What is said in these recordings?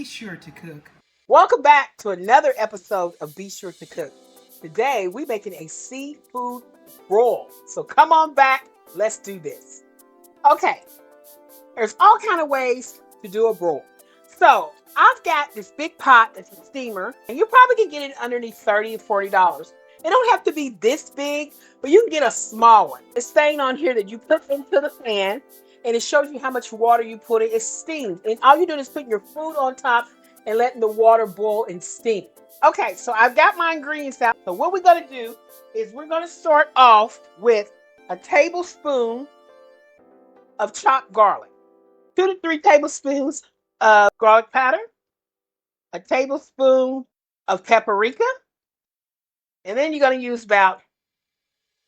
Be sure to cook. Welcome back to another episode of Be Sure to Cook. Today we're making a seafood broil. So come on back, let's do this. Okay, there's all kind of ways to do a broil. So I've got this big pot that's a steamer, and you probably can get it underneath $30 or $40. It don't have to be this big, but you can get a small one. It's saying on here that you put into the pan, and it shows you how much water you put in. It steams, and all you do is put your food on top and letting the water boil and steam. Okay, so I've got my ingredients out. So what we're gonna do is we're gonna start off with a tablespoon of chopped garlic, 2 to 3 tablespoons of garlic powder, a tablespoon of paprika, and then you're gonna use about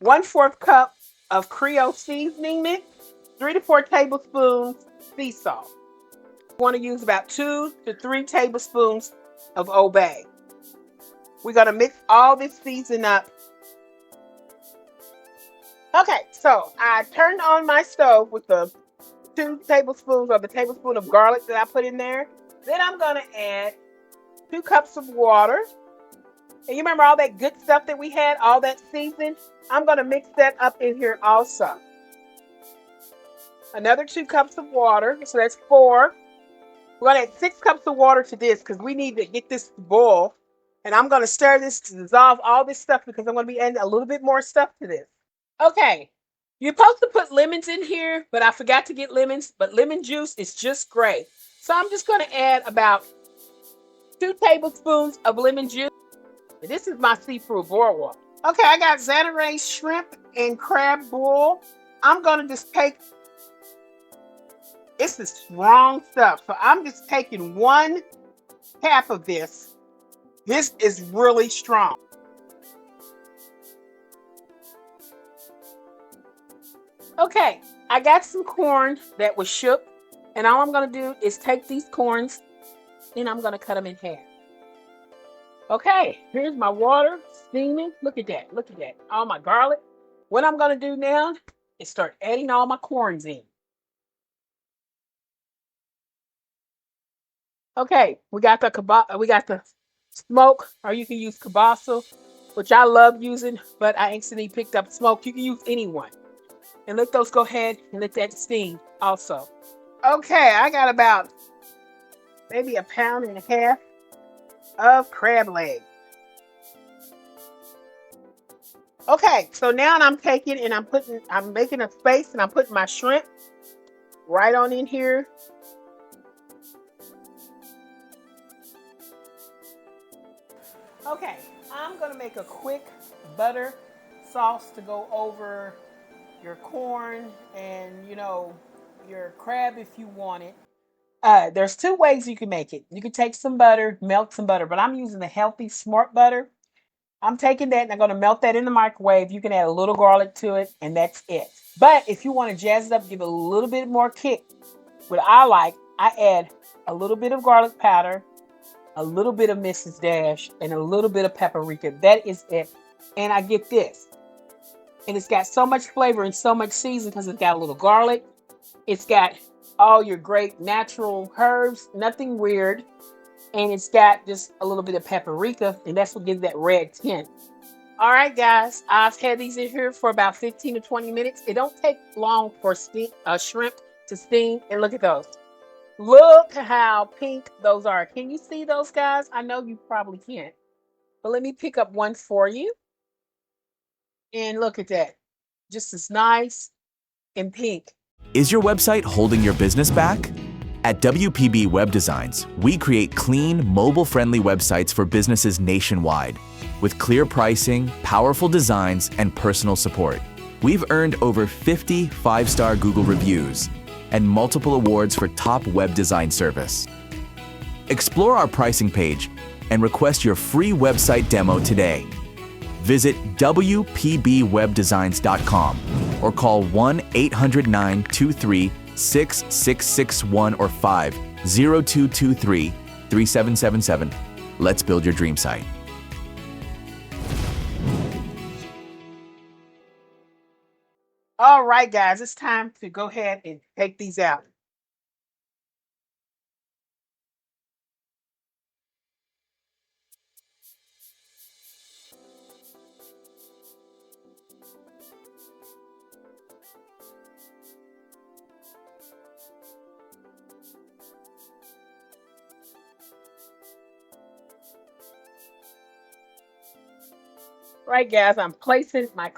1/4 cup of Creole seasoning mix, 3 to 4 tablespoons sea salt. You want to use about 2 to 3 tablespoons of Old Bay. We're going to mix all this season up. Okay, so I turned on my stove with the 2 tablespoons or the tablespoon of garlic that I put in there. Then I'm going to add 2 cups of water. And you remember all that good stuff that we had, all that seasoning? I'm going to mix that up in here also. Another 2 cups of water, so that's 4. We're going to add 6 cups of water to this because we need to get this to boil. And I'm going to stir this to dissolve all this stuff because I'm going to be adding a little bit more stuff to this. Okay, you're supposed to put lemons in here, but I forgot to get lemons. But lemon juice is just great. So I'm just going to add about 2 tablespoons of lemon juice. And this is my seafood broil water. Okay, I got Zatarain shrimp and crab broil. I'm going to just take, this is strong stuff. So I'm just taking 1 half of this. This is really strong. Okay, I got some corn that was shook. And all I'm going to do is take these corns and I'm going to cut them in half. Okay, here's my water steaming. Look at that. Look at that. All my garlic. What I'm going to do now is start adding all my corns in. Okay, we got the smoke, or you can use kielbasa, which I love using, but I accidentally picked up smoke. You can use any one. And let those go ahead and let that steam also. Okay, I got about maybe 1.5 pounds of crab leg. Okay, so now I'm taking and I'm making a space and I'm putting my shrimp right on in here. Okay, I'm gonna make a quick butter sauce to go over your corn and your crab if you want it. There's 2 ways you can make it. You can take some butter, melt some butter, but I'm using the healthy smart butter. I'm taking that and I'm going to melt that in the microwave. You can add a little garlic to it, and that's it. But if you want to jazz it up, give it a little bit more kick, what I add a little bit of garlic powder, a little bit of Mrs. Dash, and a little bit of paprika. That is it. And I get this. And it's got so much flavor and so much season because it's got a little garlic. It's got all your great natural herbs, nothing weird. And it's got just a little bit of paprika, and that's what gives that red tint. All right, guys, I've had these in here for about 15 to 20 minutes. It don't take long for shrimp to steam, and look at those. Look how pink those are. Can you see those, guys? I know you probably can't, but let me pick up one for you. And look at that. Just as nice and pink. Is your website holding your business back? At WPB Web Designs, we create clean, mobile-friendly websites for businesses nationwide. With clear pricing, powerful designs, and personal support. We've earned over 50 5-star Google reviews and multiple awards for top web design service. Explore our pricing page and request your free website demo today. Visit WPBWebDesigns.com or call 1-800-923-6661 or 5-0223-3777. Let's build your dream site. All right, guys, it's time to go ahead and take these out. Right, guys, I'm placing my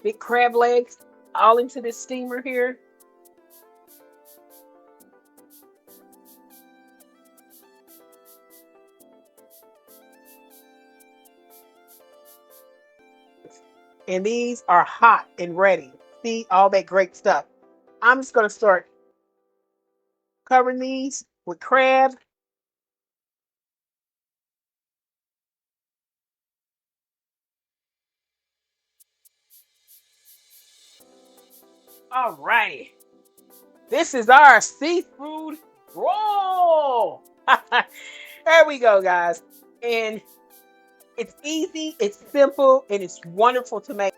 big crab legs, all into this steamer here. And these are hot and ready. See all that great stuff. I'm just going to start covering these with crab. All righty. This is our seafood roll. There we go, guys. And it's easy, it's simple, and it's wonderful to make.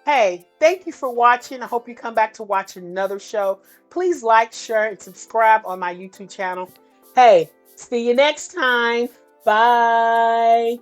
Hey, thank you for watching. I hope you come back to watch another show. Please like, share, and subscribe on my YouTube channel. Hey, see you next time. Bye.